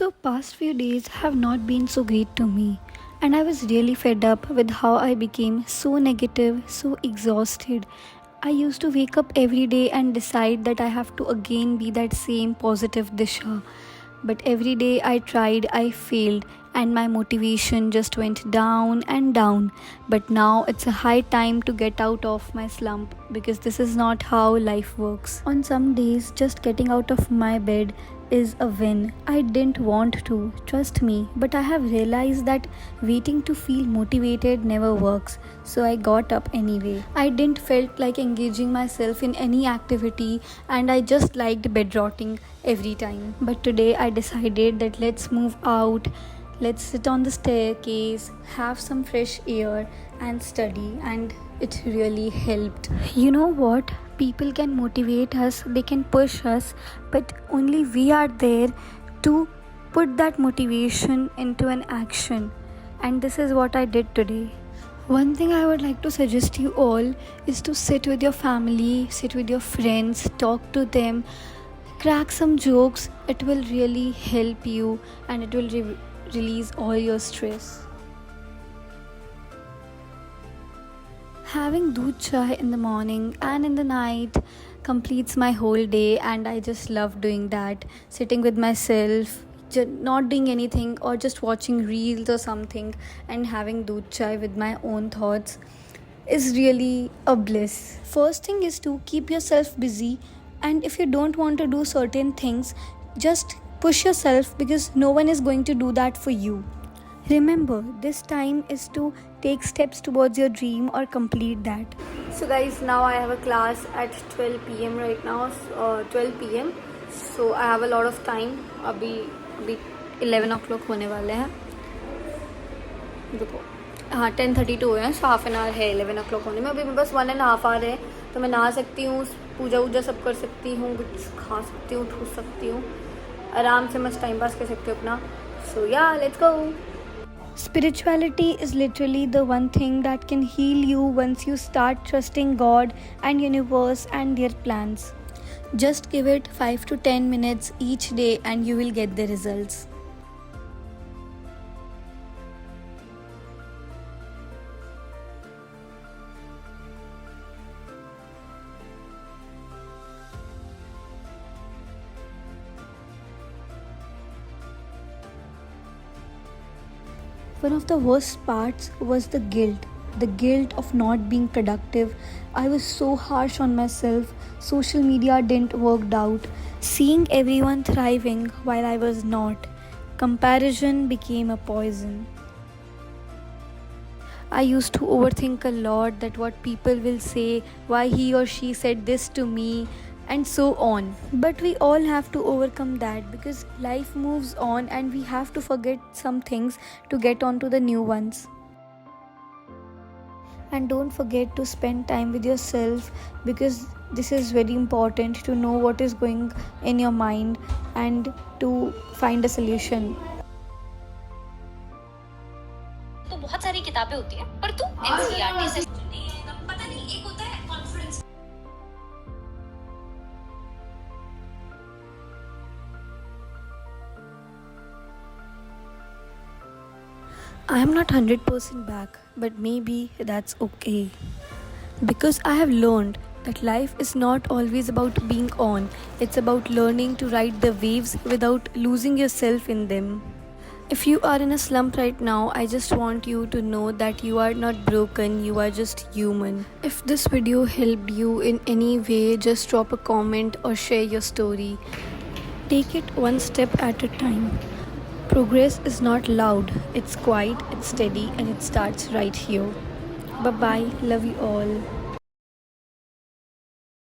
So, past few days have not been so great to me, and I was really fed up with how I became so negative, so exhausted. I used to wake up every day and decide that I have to again be that same positive Disha. But every day I tried, I failed, and my motivation just went down and down. But now it's a high time to get out of my slump because this is not how life works. On some days, just getting out of my bed is a win. I didn't want to, trust me, but I have realized that waiting to feel motivated never works. So I got up anyway. I didn't felt like engaging myself in any activity and I just liked bed rotting every time. But today I decided that let's move out. Let's sit on the staircase, have some fresh air, and study, and it really helped. You know what? People can motivate us, they can push us, but only we are there to put that motivation into an action. And this is what I did today. One thing I would like to suggest you all is to sit with your family, sit with your friends, talk to them, crack some jokes. It will really help you and it will release all your stress. Having doodh chai in the morning and in the night completes my whole day, and I just love doing that. Sitting with myself, not doing anything, or just watching reels or something and having doodh chai with my own thoughts is really a bliss. First thing is to keep yourself busy, and if you don't want to do certain things, just push yourself because no one is going to do that for you. Remember, this time is to take steps towards your dream or complete that. So guys, now I have a class at 12 p.m. right now, 12 p.m. So I have a lot of time. अभी 11 o'clock होने वाले हैं. देखो, हाँ 10:32 हुए हैं, so half an hour है 11 o'clock होने में. अभी मेरे पास 1.5 hour है, तो मैं नहा सकती हूँ, पूजा वूजा सब कर सकती हूँ, कुछ खा सकती हूँ, ठूस सकती हूँ, आराम से मस्त टाइम पास कर सकती हूँ अपना. So yeah, let's go. Spirituality is literally the one thing that can heal you once you start trusting God and universe and their plans. Just give it 5 to 10 minutes each day and you will get the results. One of the worst parts was the guilt of not being productive. I was so harsh on myself. Social media didn't work out. Seeing everyone thriving while I was not. Comparison became a poison. I used to overthink a lot that what people will say, why he or she said this to me, and so on. But we all have to overcome that because life moves on and we have to forget some things to get on to the new ones. And don't forget to spend time with yourself because this is very important to know what is going in your mind and to find a solution. तो बहुत सारी किताबें होती हैं पर तू NCERT से पता नहीं एक होता है conference. I am not 100% back, but maybe that's okay. Because I have learned that life is not always about being on, it's about learning to ride the waves without losing yourself in them. If you are in a slump right now, I just want you to know that you are not broken, you are just human. If this video helped you in any way, just drop a comment or share your story. Take it one step at a time. Progress is not loud, it's quiet, it's steady, and it starts right here. Bye bye, love you all.